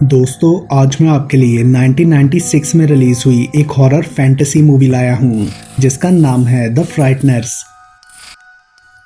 दोस्तों आज मैं आपके लिए 1996 में रिलीज हुई एक हॉरर फैंटेसी मूवी लाया हूँ जिसका नाम है द फ्राइटनर्स।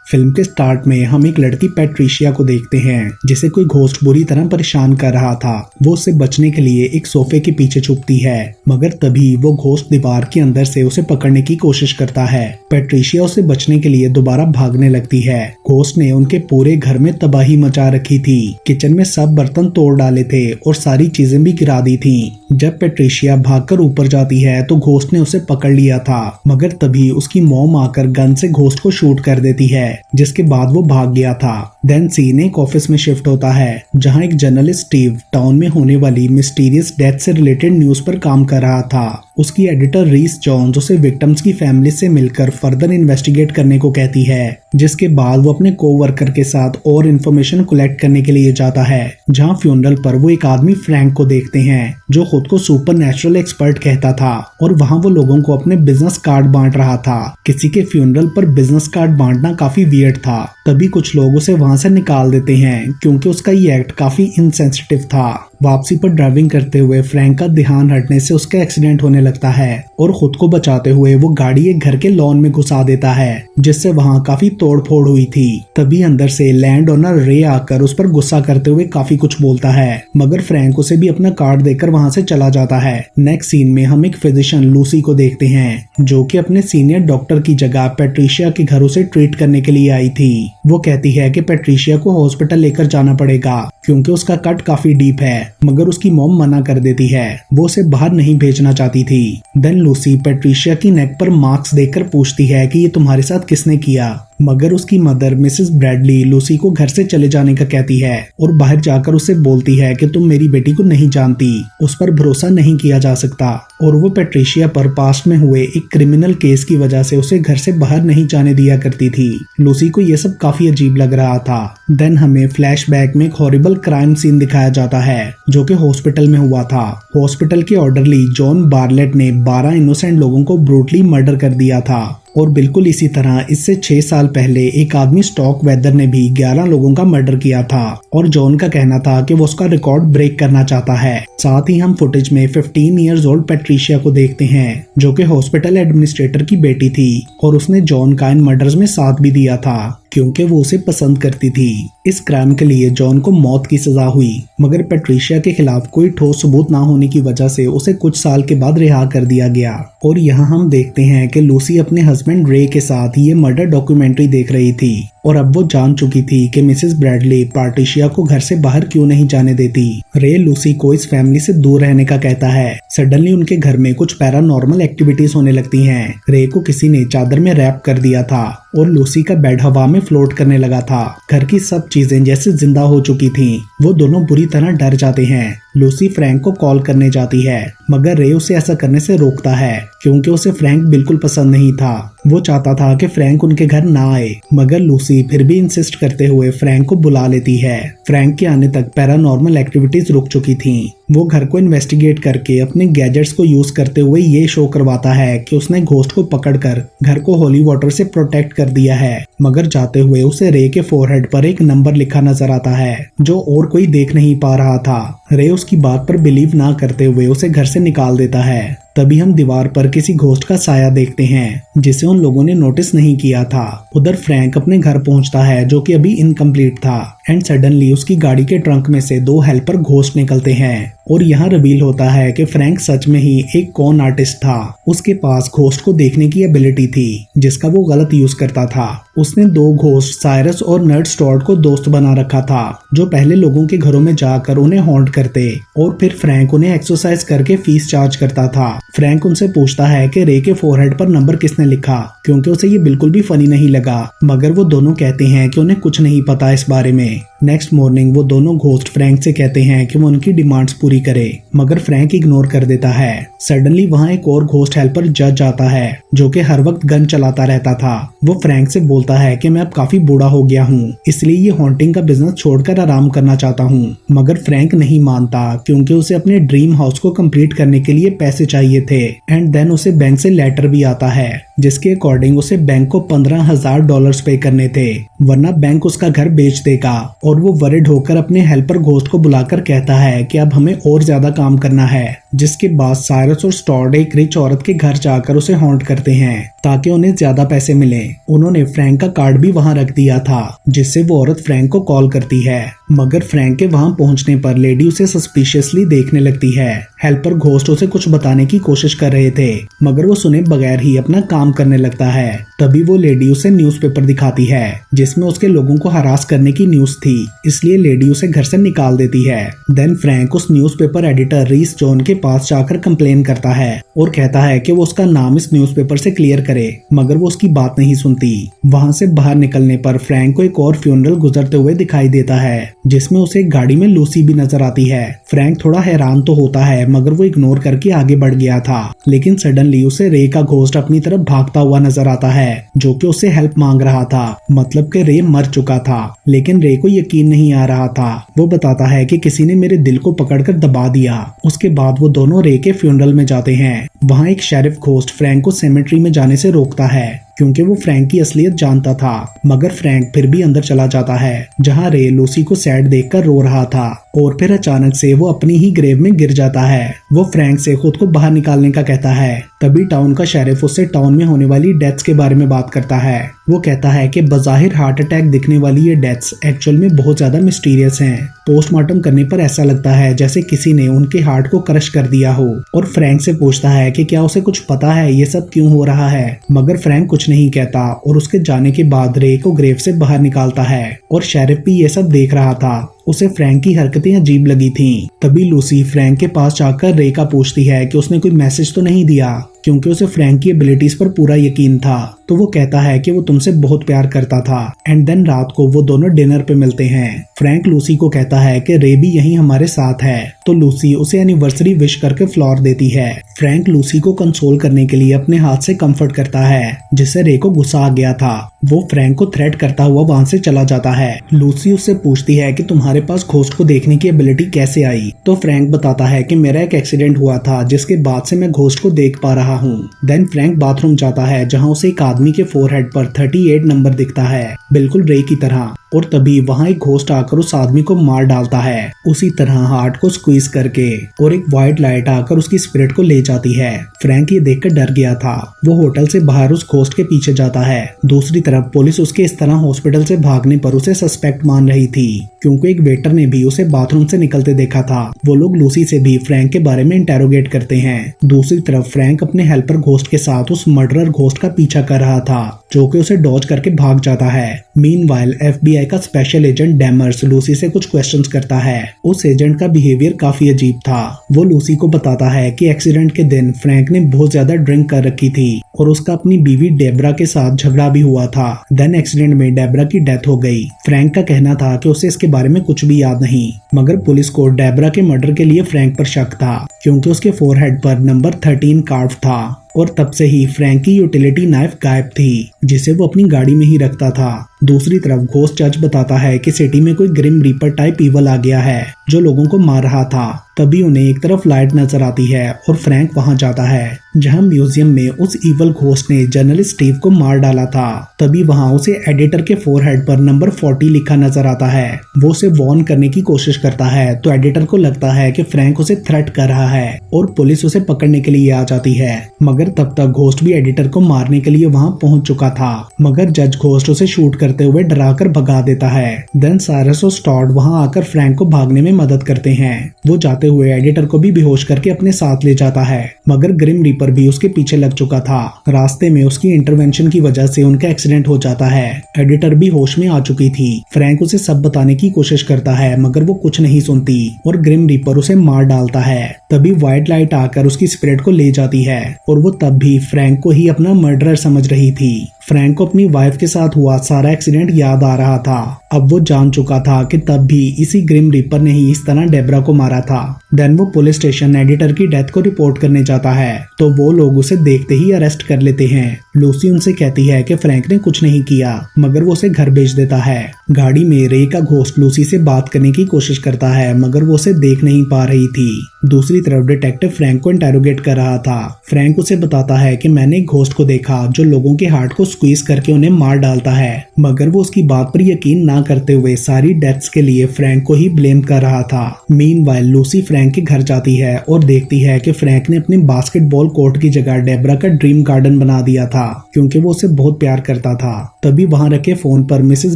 फिल्म के स्टार्ट में हम एक लड़की पैट्रिशिया को देखते हैं जिसे कोई घोस्ट बुरी तरह परेशान कर रहा था। वो उससे बचने के लिए एक सोफे के पीछे छुपती है, मगर तभी वो घोस्ट दीवार के अंदर से उसे पकड़ने की कोशिश करता है। पैट्रिशिया उसे बचने के लिए दोबारा भागने लगती है। घोस्ट ने उनके पूरे घर में तबाही मचा रखी थी। किचन में सब बर्तन तोड़ डाले थे और सारी चीजें भी गिरा दी थी। जब पैट्रिशिया भागकर ऊपर जाती है तो घोस्ट ने उसे पकड़ लिया था, मगर तभी उसकी मॉम आकर गन से घोस्ट को शूट कर देती है, जिसके बाद वो भाग गया था। देन सीन एक ऑफिस में शिफ्ट होता है जहां एक जर्नलिस्ट स्टीव टाउन में होने वाली मिस्टीरियस डेथ से रिलेटेड न्यूज पर काम कर रहा था। उसकी एडिटर रीस जॉन्स उसे विक्टिम्स की फैमिली से मिलकर फर्दर इन्वेस्टिगेट करने को कहती है, जिसके बाद वो अपने कोवर्कर के साथ और इन्फॉर्मेशन कलेक्ट करने के लिए जाता है। जहां फ्यूनरल पर वो एक आदमी फ्रैंक को देखते हैं जो खुद को सुपर नेचुरल एक्सपर्ट कहता था, और वहां वो लोगों को अपने बिजनेस कार्ड बांट रहा था। किसी के फ्यूनरल पर बिजनेस कार्ड बांटना काफी वियर्ड था। तभी कुछ लोग उसे वहां से निकाल देते हैं क्योंकि उसका ये एक्ट काफी इनसेंसिटिव था। वापसी पर ड्राइविंग करते हुए फ्रैंक का ध्यान हटने से उसका एक्सीडेंट होने लगता है और खुद को बचाते हुए वो गाड़ी एक घर के लॉन में घुसा देता है, जिससे वहां काफी तोड़फोड़ हुई थी। तभी अंदर से लैंड ओनर रे आकर उस पर गुस्सा करते हुए काफी कुछ बोलता है, मगर फ्रैंक उसे भी अपना कार्ड देकर वहां से चला जाता है। नेक्स्ट सीन में हम एक फिजिशियन लूसी को देखते हैं जो कि अपने सीनियर डॉक्टर की जगह पैट्रिशिया के घर उसे ट्रीट करने के लिए आई थी। वो कहती है कि पैट्रिशिया को हॉस्पिटल लेकर जाना पड़ेगा क्योंकि उसका कट काफी डीप है, मगर उसकी मॉम मना कर देती है। वो उसे बाहर नहीं भेजना चाहती थी। देन लूसी पैट्रिशिया की नेक पर मार्क्स देखकर पूछती है कि ये तुम्हारे साथ किसने किया, मगर उसकी मदर मिसेस ब्रैडली लूसी को घर से चले जाने का कहती है और बाहर जाकर उसे बोलती है कि तुम मेरी बेटी को नहीं जानती, उस पर भरोसा नहीं किया जा सकता। और वो पैट्रिशिया पर पास्ट में हुए एक क्रिमिनल केस की वजह से उसे घर से बाहर नहीं जाने दिया करती थी। लूसी को ये सब काफी अजीब लग रहा था। देन हमें फ्लैशबैक में एक हॉरिबल क्राइम सीन दिखाया जाता है जो कि हॉस्पिटल में हुआ था। हॉस्पिटल के ऑर्डरली जॉन बार्लेट ने 12 इनोसेंट लोगों को ब्रूटली मर्डर कर दिया था, और बिल्कुल इसी तरह इससे 6 साल पहले एक आदमी स्टॉक वेदर ने भी 11 लोगों का मर्डर किया था, और जॉन का कहना था कि वो उसका रिकॉर्ड ब्रेक करना चाहता है। साथ ही हम फुटेज में 15 इयर्स ओल्ड पैट्रिशिया को देखते हैं जो कि हॉस्पिटल एडमिनिस्ट्रेटर की बेटी थी, और उसने जॉन का इन मर्डर्स में साथ भी दिया था क्योंकि वो उसे पसंद करती थी। इस क्राइम के लिए जॉन को मौत की सजा हुई, मगर पैट्रिशिया के खिलाफ कोई ठोस सबूत ना होने की वजह से उसे कुछ साल के बाद रिहा कर दिया गया। और यहाँ हम देखते हैं कि लूसी अपने हस्बैंड रे के साथ ये मर्डर डॉक्यूमेंट्री देख रही थी, और अब वो जान चुकी थी कि मिसेस ब्रैडली पैट्रिशिया को घर से बाहर क्यों नहीं जाने देती। रे लूसी को इस फैमिली से दूर रहने का कहता है। सडनली उनके घर में कुछ पैरानॉर्मल एक्टिविटीज होने लगती हैं। रे को किसी ने चादर में रैप कर दिया था और लूसी का बेड हवा में फ्लोट करने लगा था। घर की सब चीजें जैसे जिंदा हो चुकी थीं। वो दोनों बुरी तरह डर जाते हैं। लूसी फ्रैंक को कॉल करने जाती है, मगर रे उसे ऐसा करने से रोकता है क्योंकि उसे फ्रैंक बिल्कुल पसंद नहीं था। वो चाहता था कि फ्रैंक उनके घर ना आए, मगर लूसी फिर भी इंसिस्ट करते हुए फ्रैंक को बुला लेती है। फ्रैंक के आने तक पैरानॉर्मल एक्टिविटीज रुक चुकी थीं। वो घर को इन्वेस्टिगेट करके अपने गैजेट्स को यूज करते हुए ये शो करवाता है कि उसने घोस्ट को पकड़कर घर को होली वाटर से प्रोटेक्ट कर दिया है, मगर जाते हुए उसे रे के फोरहेड पर एक नंबर लिखा नजर आता है जो और कोई देख नहीं पा रहा था। रे उसकी बात पर बिलीव ना करते हुए उसे घर से निकाल देता है। तभी हम दीवार पर किसी घोस्ट का साया देखते हैं जिसे उन लोगों ने नोटिस नहीं किया था। उधर फ्रैंक अपने घर पहुंचता है जो कि अभी इनकम्प्लीट था, एंड सडनली उसकी गाड़ी के ट्रंक में से 2 हेल्पर घोस्ट निकलते हैं, और यहाँ रिवील होता है कि फ्रैंक सच में ही एक कॉन आर्टिस्ट था। उसके पास घोस्ट को देखने की एबिलिटी थी जिसका वो गलत यूज करता था। उसने 2 घोस्ट साइरस और नर्ड स्टॉर्ड को दोस्त बना रखा था जो पहले लोगों के घरों में जाकर उन्हें हॉन्ट करते, और फिर फ्रैंक उन्हें एक्सरसाइज करके फीस चार्ज करता था। फ्रैंक उनसे पूछता है कि रे के फोरहेड पर नंबर किसने लिखा, क्योंकि उसे ये बिल्कुल भी फनी नहीं लगा, मगर वो दोनों कहते हैं कि उन्हें कुछ नहीं पता इस बारे में। नेक्स्ट मॉर्निंग वो दोनों घोस्ट फ्रैंक से कहते हैं कि वो उनकी डिमांड्स पूरी करे, मगर फ्रैंक इग्नोर कर देता है। सडनली वहाँ एक और घोस्ट हेल्पर जज आता है जो कि हर वक्त गन चलाता रहता था। वो फ्रैंक से बोलता है कि मैं अब काफी बूढ़ा हो गया हूँ, इसलिए ये हॉन्टिंग का बिजनेस छोड़कर आराम करना चाहता हूँ, मगर फ्रैंक नहीं मानता क्योंकि उसे अपने ड्रीम हाउस को कंप्लीट करने के लिए पैसे चाहिए थे। एंड देन उसे बैंक से लेटर भी आता है जिसके अकॉर्डिंग उसे बैंक को $15,000 पे करने थे। वरना बैंक उसका घर बेच देगा। और वो वरिड होकर अपने हेल्पर घोस्ट को बुलाकर कहता है कि अब हमें और ज्यादा काम करना है। जिसके बाद साइरस और स्टॉर्ड एक रिच औरत के घर जाकर उसे हॉन्ट करते हैं ताकि उन्हें ज्यादा पैसे मिले। उन्होंने फ्रैंक का कार्ड भी वहां रख दिया था, जिससे वो औरत फ्रैंक को कॉल करती है। मगर फ्रैंक के वहां पहुंचने पर लेडी उसे सस्पिशियसली देखने लगती है। हेल्पर घोस्ट उसे कुछ बताने की कोशिश कर रहे थे, मगर वो सुने बगैर ही अपना काम करने लगता है। तभी वो लेडी उसे न्यूज़पेपर दिखाती है, जिसमें उसके लोगों को हरास करने की न्यूज थी, इसलिए लेडी उसे घर से निकाल देती है। देन फ्रैंक उस न्यूज़पेपर एडिटर रीस जॉन के पास जाकर कंप्लेन करता है और कहता है कि वो उसका नाम इस न्यूज़पेपर से क्लियर करे, मगर वो उसकी बात नहीं सुनती। वहां से बाहर निकलने पर फ्रैंक को एक और फ्यूनरल गुजरते हुए दिखाई देता है, जिसमें उसे एक गाड़ी में लूसी भी नजर आती है। फ्रैंक थोड़ा हैरान तो होता है, मगर वो इग्नोर करके आगे बढ़ गया था। लेकिन सडनली उसे रे का घोस्ट अपनी तरफ भागता हुआ नजर आता है, जो कि उससे हेल्प मांग रहा था। मतलब कि रे मर चुका था, लेकिन रे को यकीन नहीं आ रहा था। वो बताता है कि किसी ने मेरे दिल को पकड़कर दबा दिया। उसके बाद वो दोनों रे के फ्यूनरल में जाते हैं। वहाँ एक शेरिफ घोस्ट फ्रैंक को सेमेट्री में जाने से रोकता है, क्योंकि वो फ्रैंक की असलियत जानता था। मगर फ्रैंक फिर भी अंदर चला जाता है, जहां रे लूसी को सैड देखकर रो रहा था। और फिर अचानक से वो अपनी ही ग्रेव में गिर जाता है। वो फ्रैंक से खुद को बाहर निकालने का कहता है। तभी टाउन का शेरिफ उससे टाउन में होने वाली डेथ्स के बारे में बात करता है। वो कहता है कि बज़ाहिर हार्ट अटैक दिखने वाली ये डेथ्स एक्चुअल में बहुत ज्यादा मिस्टीरियस हैं। पोस्टमार्टम करने पर ऐसा लगता है जैसे किसी ने उनके हार्ट को क्रश कर दिया हो। और फ्रैंक से पूछता है कि क्या उसे कुछ पता है ये सब क्यों हो रहा है, मगर फ्रैंक कुछ नहीं कहता। और उसके जाने के बाद रे को ग्रेव से बाहर निकालता है। और शेरिफ भी ये सब देख रहा था। उसे फ्रैंक की हरकतें अजीब लगी थीं। तभी लूसी फ्रैंक के पास जाकर रे का पूछती है कि उसने कोई मैसेज तो नहीं दिया, क्योंकि उसे फ्रैंक की एबिलिटीज पर पूरा यकीन था। तो वो कहता है कि वो तुमसे बहुत प्यार करता था। एंड देन रात को वो दोनों डिनर पे मिलते हैं। फ्रैंक लूसी को कहता है कि रे भी यहीं हमारे साथ है। तो लूसी उसे एनिवर्सरी विश करके फ्लावर देती है। फ्रैंक लूसी को कंसोल करने के लिए अपने हाथ से कंफर्ट करता है, जिससे रे को गुस्सा आ गया था। वो फ्रैंक को थ्रेट करता हुआ वहां से चला जाता है। लूसी उससे पूछती है कि तुम्हारे पास घोस्ट को देखने की एबिलिटी कैसे आई। तो फ्रैंक बताता है कि मेरा एक एक्सीडेंट हुआ था, जिसके बाद से मैं घोस्ट को देख पा रहा हूँ। देन फ्रैंक बाथरूम जाता है, जहाँ उसे एक आदमी के फोरहेड पर 38 नंबर दिखता है, बिल्कुल रे की तरह। और तभी वहाँ एक घोस्ट आकर उस आदमी को मार डालता है, उसी तरह हार्ट को स्क्वीज करके। और एक व्हाइट लाइट आकर उसकी स्पिरिट को ले जाती है। फ्रैंक ये देखकर डर गया था। वो होटल से बाहर उस घोस्ट के पीछे जाता है। दूसरी तरफ पुलिस उसके इस तरह हॉस्पिटल से भागने पर उसे सस्पेक्ट मान रही थी, क्योंकि एक वेटर ने भी उसे बाथरूम से निकलते देखा था। वो लोग लूसी से भी फ्रैंक के बारे में इंटेरोगेट करते हैं। दूसरी तरफ फ्रैंक अपने हेल्पर घोस्ट के साथ उस मर्डरर घोस्ट का पीछा कर रहा था, जो कि उसे डॉज करके भाग जाता है। मीनवाइल FBI का स्पेशल एजेंट डैमर्स लूसी से कुछ क्वेश्चंस करता है। उस एजेंट का बिहेवियर काफी अजीब था। वो लूसी को बताता है कि एक्सीडेंट के दिन फ्रैंक ने बहुत ज्यादा ड्रिंक कर रखी थी और उसका अपनी बीवी डेब्रा के साथ झगड़ा भी हुआ था। देन एक्सीडेंट में डेब्रा की डेथ हो गई। फ्रैंक का कहना था कि उसे इसके बारे में कुछ भी याद नहीं, मगर पुलिस को डेब्रा के मर्डर के लिए फ्रैंक पर शक था, क्योंकि उसके फोरहेड पर नंबर 13 कार्व था। और तब से ही फ्रैंक की यूटिलिटी नाइफ गायब थी, जिसे वो अपनी गाड़ी में ही रखता था। दूसरी तरफ घोस्ट जज बताता है कि सिटी में कोई ग्रिम रीपर टाइप ईवल आ गया है, जो लोगों को मार रहा था। तभी उन्हें एक तरफ लाइट नजर आती है और फ्रैंक वहां जाता है, जहां म्यूजियम में उस ईवल घोस्ट ने जर्नलिस्ट स्टीव को मार डाला था। तभी वहां उसे एडिटर के फोरहेड पर नंबर 40 लिखा नजर आता है। वो उसे वॉर्न करने की कोशिश करता है, तो एडिटर को लगता है कि फ्रैंक उसे थ्रेट कर रहा है और पुलिस उसे पकड़ने के लिए आ जाती है। मगर तब तक घोस्ट भी एडिटर को मारने के लिए वहां पहुंच चुका था, मगर जज घोस्ट उसे शूट करते हुए डराकर भगा देता है। देन साइरस और स्टॉर्ड वहां आकर फ्रैंक को भागने में मदद करते हैं। वो जाते हुए एडिटर को भी बेहोश करके अपने साथ ले जाता है, मगर ग्रिम रीपर भी उसके पीछे लग चुका था। रास्ते में उसकी इंटरवेंशन की वजह से उनका एक्सीडेंट हो जाता है। एडिटर भी होश में आ चुकी थी। फ्रैंक उसे सब बताने की कोशिश करता है, मगर वो कुछ नहीं सुनती और ग्रिम रीपर उसे मार डालता है। तभी व्हाइट लाइट आकर उसकी स्पिरिट को ले जाती है और वो तब भी फ्रैंक को ही अपना मर्डरर समझ रही थी। फ्रैंक को अपनी वाइफ के साथ हुआ सारा एक्सीडेंट याद आ रहा था। अब वो जान चुका था कि तब भी इसी ग्रिम रीपर ने ही इस तरह डेब्रा को मारा था। देन वो पुलिस स्टेशन एडिटर की डेथ को रिपोर्ट करने जाता है, तो वो लोग उसे देखते ही अरेस्ट कर लेते हैं। लूसी उनसे कहती है कि फ्रैंक ने कुछ नहीं किया, मगर वो उसे घर भेज देता है। गाड़ी में रे का घोस्ट लूसी से बात करने की कोशिश करता है, मगर वो उसे देख नहीं पा रही थी। दूसरी तरफ डिटेक्टिव फ्रैंक को इंटेरोगेट कर रहा था। फ्रैंक उसे बताता है कि मैंने एक घोस्ट को देखा जो लोगों के हार्ट को स्क्वीज करके उन्हें मार डालता है, मगर वो उसकी बात पर यकीन ना करते हुए सारी डेथ्स के लिए फ्रैंक को ही ब्लेम कर रहा था। मीनवाइल लूसी फ्रैंक के घर जाती है और देखती है कि फ्रैंक ने अपने बास्केटबॉल कोर्ट की जगह डेबरा का ड्रीम गार्डन बना दिया था, क्योंकि वो उसे बहुत प्यार करता था। तभी वहां रखे फोन पर मिसेस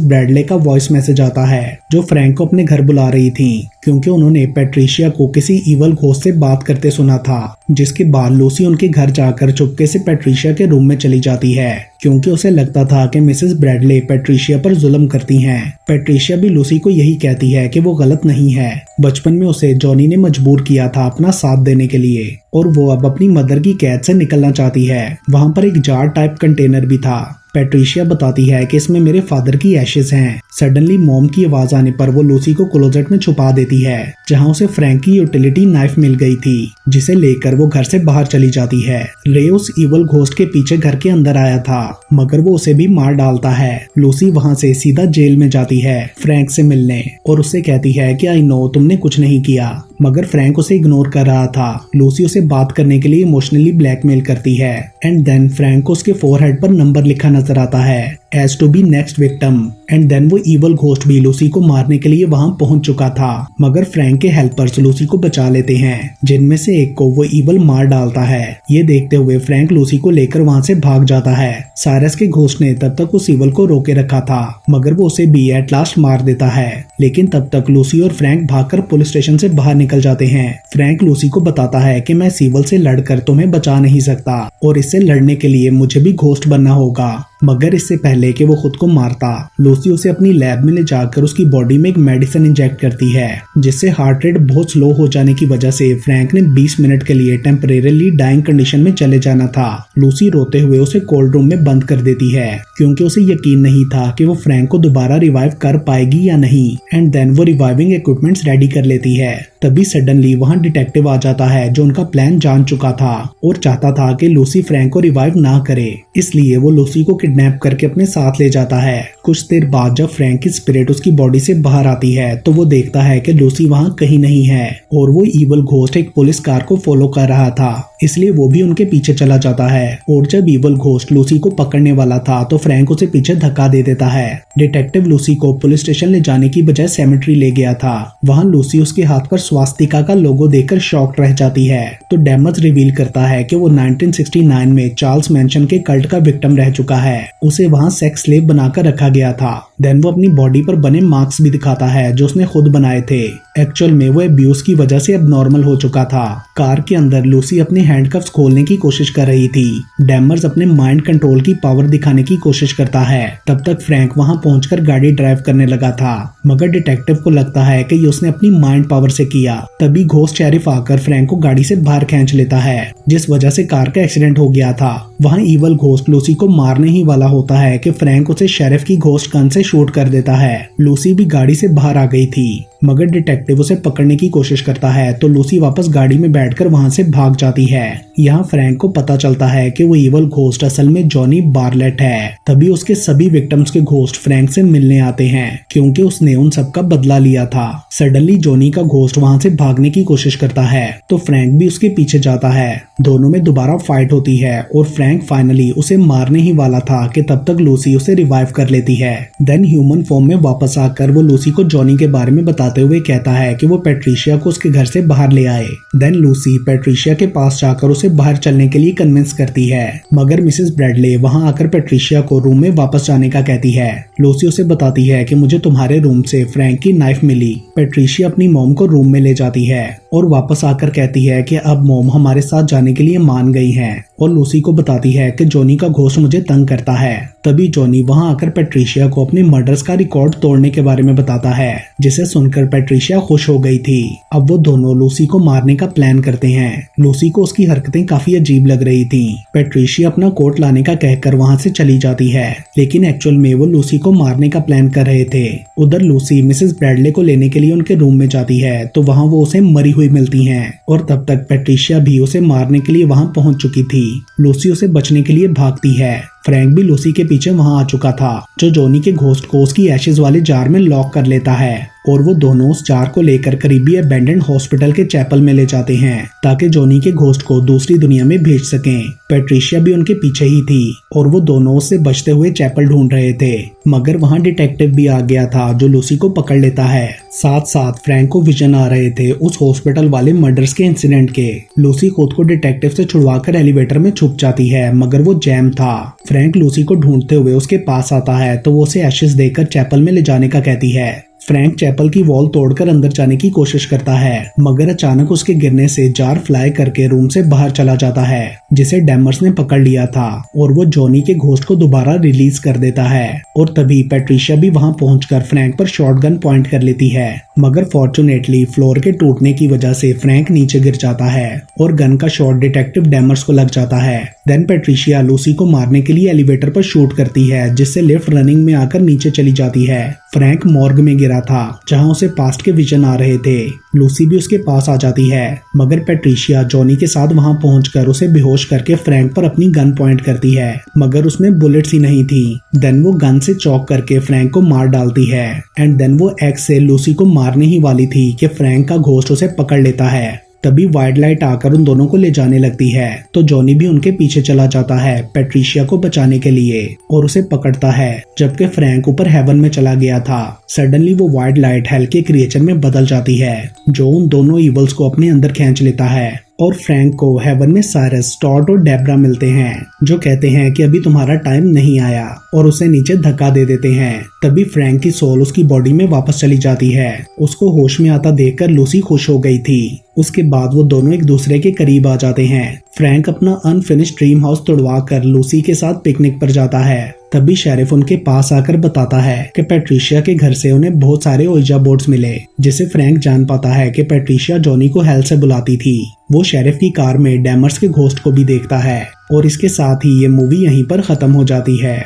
ब्रैडले का वॉइस मैसेज आता है, जो फ्रैंक को अपने घर बुला रही थी, क्योंकि उन्होंने पैट्रिशिया को किसी इवल घोस्ट से बात करते सुना था। जिसके बाद लूसी उनके घर जाकर चुपके से पैट्रिशिया के रूम में चली जाती है, क्योंकि उसे लगता था कि मिसेस ब्रैडले पैट्रिशिया पर जुल्म करती हैं। पैट्रिशिया भी लूसी को यही कहती है कि वो गलत नहीं है। बचपन में उसे जॉनी ने मजबूर किया था अपना साथ देने के लिए, और वो अब अपनी मदर की कैद से निकलना चाहती है। वहाँ पर एक जार टाइप कंटेनर भी था। पैट्रिशिया बताती है कि इसमें मेरे फादर की एशेज हैं। सडनली मॉम की आवाज आने पर वो लूसी को क्लोजेट में छुपा देती है, जहां उसे फ्रैंक की यूटिलिटी नाइफ मिल गई थी, जिसे लेकर वो घर से बाहर चली जाती है। रे उस इवल घोस्ट के पीछे घर के अंदर आया था, मगर वो उसे भी मार डालता है। लूसी वहां से सीधा जेल में जाती है फ्रैंक से मिलने, और उससे कहती है कि आई नो तुमने कुछ नहीं किया, मगर फ्रैंक उसे इग्नोर कर रहा था। लूसी उसे बात करने के लिए इमोशनली ब्लैकमेल करती है, एंड देन फ्रैंक को उसके फोरहेड पर नंबर लिखा नजर आता है as to be next victim. And then वो इवल घोस्ट भी लूसी को मारने के लिए वहां पहुंच चुका था, मगर फ्रैंक के हेल्पर्स लूसी को बचा लेते हैं, जिनमें से एक को वो इवल मार डालता है। ये देखते हुए फ्रैंक लूसी को लेकर वहां से भाग जाता है। साइरस के घोस्ट ने तब तक उस इवल को रोके रखा था, मगर वो उसे भी एट लास्ट मार देता है। लेकिन तब तक लूसी और फ्रैंक भागकर पुलिस स्टेशन से बाहर निकल जाते हैं। फ्रैंक लूसी को बताता है कि मैं इस इवल से लड़कर तुम्हें बचा नहीं सकता, और इससे लड़ने के लिए मुझे भी घोस्ट बनना होगा। मगर इससे पहले कि वो खुद को मारता, लूसी उसे अपनी लैब में ले जाकर उसकी बॉडी में एक मेडिसिन इंजेक्ट करती है, जिससे हार्ट रेट बहुत स्लो हो जाने की वजह से फ्रैंक ने 20 मिनट के लिए टेम्परेरीली डाइंग कंडीशन में चले जाना था। लूसी रोते हुए उसे कोल्ड रूम में बंद कर देती है, क्योंकि उसे यकीन नहीं था कि वो फ्रैंक को दोबारा रिवाइव कर पाएगी या नहीं। एंड देन वो रिवाइविंग इक्विपमेंट्स रेडी कर लेती है। तभी सडनली वहां डिटेक्टिव आ जाता है, जो उनका प्लान जान चुका था और चाहता था कि लूसी फ्रैंक को रिवाइव ना करे। इसलिए वो लूसी को किडनैप करके अपने साथ ले जाता है। कुछ देर बाद जब फ्रैंक की स्पिरिट उसकी बॉडी से बाहर आती है, तो वो देखता है कि लूसी वहां कहीं नहीं है, और वो इवल घोस्ट एक पुलिस कार को फॉलो कर रहा था, इसलिए वो भी उनके पीछे चला जाता है। और जब इवल घोस्ट लूसी को पकड़ने वाला था, तो फ्रैंक उसे पीछे धक्का दे देता है। डिटेक्टिव लूसी को पुलिस स्टेशन ले जाने की बजाय सेमेट्री ले गया था। वहाँ लूसी उसके हाथ पर स्वास्तिका का लोगो देखकर शॉक्ड रह जाती है। तो डेमस रिवील करता है कि वो 1969 में चार्ल्स मैंशन के कल्ट का विक्टिम रह चुका है। उसे वहाँ सेक्स स्लेव बनाकर रखा गया था। देन वो अपनी बॉडी पर बने मार्क्स भी दिखाता है, जो उसने खुद बनाए थे। एक्चुअल में वो अब्यूज की वजह से अब नॉर्मल हो चुका था। कार के अंदर लूसी अपने हैंडकफ्स खोलने की कोशिश कर रही थी। डेमर्स अपने माइंड कंट्रोल की पावर दिखाने की कोशिश करता है। तब तक फ्रैंक वहां पहुंचकर गाड़ी ड्राइव करने लगा था, मगर डिटेक्टिव को लगता है कि ये उसने अपनी माइंड पावर से किया। तभी घोस्ट शेरिफ आकर फ्रैंक को गाड़ी से बाहर खींच लेता है, जिस वजह से कार का एक्सीडेंट हो गया था। वहाँ इवल घोस्ट लूसी को मारने ही वाला होता है कि फ्रैंक उसे शेरिफ की घोस्ट गन से शूट कर देता है। लूसी भी गाड़ी से बाहर आ गई थी, मगर डिटेक्टिव उसे पकड़ने की कोशिश करता है, तो लूसी वापस गाड़ी में बैठकर वहां से भाग जाती है। यहाँ फ्रैंक को पता चलता है कि वो इवल घोस्ट असल में जॉनी बार्लेट है। तभी उसके सभी विक्टिम्स के घोस्ट फ्रैंक से मिलने आते हैं, क्योंकि उसने उन सबका बदला लिया था। सडनली जॉनी का घोस्ट वहां से भागने की कोशिश करता है, तो फ्रैंक भी उसके पीछे जाता है। दोनों में दोबारा फाइट होती है, और फ्रैंक फाइनली उसे मारने ही वाला था कि तब तक लूसी उसे रिवाइव कर लेती है। देन ह्यूमन फॉर्म में वापस आकर वो लूसी को जॉनी के बारे में बताते हुए कहता है कि वो पैट्रिशिया को उसके घर से बाहर ले आए। देन लूसी पैट्रिशिया के पास जाकर उसे बाहर चलने के लिए कन्विंस करती है, मगर मिसेस ब्रैडले वहां आकर पैट्रिशिया को रूम में वापस जाने का कहती है। लूसी उसे बताती है कि मुझे तुम्हारे रूम से फ्रैंक की नाइफ मिली। पैट्रिशिया अपनी मॉम को रूम में ले जाती है और वापस आकर कहती है कि अब मॉम हमारे साथ जाने के लिए मान गई हैं, और लूसी को बताती है कि जॉनी का घोस्ट मुझे तंग करता है। तभी जॉनी वहां आकर पैट्रिशिया को अपने मर्डर्स का रिकॉर्ड तोड़ने के बारे में बताता है, जिसे सुनकर पैट्रिशिया खुश हो गई थी। अब वो दोनों लूसी को मारने का प्लान करते हैं। लूसी को उसकी हरकतें काफी अजीब लग रही थी। पैट्रिशिया अपना कोट लाने का कहकर वहां से चली जाती है, लेकिन एक्चुअल में वो लूसी को मारने का प्लान कर रहे थे। उधर लूसी मिसेस ब्रैडले को लेने के लिए उनके रूम में जाती है, तो वहाँ वो उसे मरी हुई मिलती हैं, और तब तक पैट्रिशिया भी उसे मारने के लिए वहां पहुंच चुकी थी। लूसी उसे बचने के लिए भागती है। फ्रैंक भी लूसी के पीछे वहां आ चुका था, जो जॉनी के घोस्ट को उसकी एशेज वाले जार में लॉक कर लेता है और वो दोनों उस जार को लेकर करीबी अबेंडेंड हॉस्पिटल के चैपल में ले जाते हैं ताकि जॉनी के घोस्ट को दूसरी दुनिया में भेज सकें। पैट्रिशिया भी उनके पीछे ही थी और वो दोनों उससे बचते हुए चैपल ढूंढ रहे थे, मगर वहां डिटेक्टिव भी आ गया था जो लूसी को पकड़ लेता है। साथ साथ फ्रैंक को विजन आ रहे थे उस हॉस्पिटल वाले मर्डर्स के इंसिडेंट के। लूसी खुद को डिटेक्टिव से छुड़वाकर एलिवेटर में छुप जाती है, मगर वो जैम था। फ्रैंक लूसी को ढूंढते हुए उसके पास आता है तो वो उसे एशेस देकर चैपल में ले जाने का कहती है। फ्रैंक चैपल की वॉल तोड़कर अंदर जाने की कोशिश करता है, मगर अचानक उसके गिरने से जार फ्लाई करके रूम से बाहर चला जाता है, जिसे डैमर्स ने पकड़ लिया था और वो जॉनी के घोस्ट को दोबारा रिलीज कर देता है। और तभी पैट्रिशिया भी वहां पहुंचकर फ्रैंक पर शॉटगन पॉइंट कर लेती है, मगर फॉर्चुनेटली फ्लोर के टूटने की वजह से फ्रैंक नीचे गिर जाता है और गन का शॉट डिटेक्टिव डैमर्स को लग जाता है। देन पैट्रिशिया लूसी को मारने के लिए एलिवेटर पर शूट करती है, जिससे लिफ्ट रनिंग में आकर नीचे चली जाती है। फ्रैंक मॉर्ग में गिरा था जहां उसे पास्ट के विजन आ रहे थे। लूसी भी उसके पास आ जाती है, मगर पैट्रिशिया जॉनी के साथ वहां पहुंचकर उसे बेहोश करके फ्रैंक पर अपनी गन पॉइंट करती है, मगर उसमें बुलेट्स ही नहीं थी। देन वो गन से चौक करके फ्रैंक को मार डालती है एंड देन वो एक्स से लूसी को मारने ही वाली थी कि फ्रैंक का घोस्ट उसे पकड़ लेता है। तभी वाइड लाइट आकर उन दोनों को ले जाने लगती है तो जॉनी भी उनके पीछे चला जाता है पैट्रिशिया को बचाने के लिए और उसे पकड़ता है, जबकि फ्रैंक ऊपर हेवन में चला गया था। सडनली वो वाइड लाइट हेल के क्रिएचर में बदल जाती है जो उन दोनों इवल्स को अपने अंदर खींच लेता है और फ्रैंक को हेवन में साइरस, टॉड और डेब्रा मिलते हैं जो कहते हैं कि अभी तुम्हारा टाइम नहीं आया और उसे नीचे धक्का दे देते हैं। तभी फ्रैंक की सोल उसकी बॉडी में वापस चली जाती है। उसको होश में आता देखकर लूसी खुश हो गई थी। उसके बाद वो दोनों एक दूसरे के करीब आ जाते हैं। फ्रैंक अपना अनफिनिश्ड ड्रीम हाउस तोड़वा कर लूसी के साथ पिकनिक पर जाता है। तभी शेरिफ उनके पास आकर बताता है कि पैट्रिशिया के घर से उन्हें बहुत सारे ओइजा बोर्ड्स मिले, जिसे फ्रैंक जान पाता है कि पैट्रिशिया जॉनी को हेल से बुलाती थी। वो शेरिफ की कार में डैमर्स के घोस्ट को भी देखता है और इसके साथ ही ये मूवी यहीं पर खत्म हो जाती है।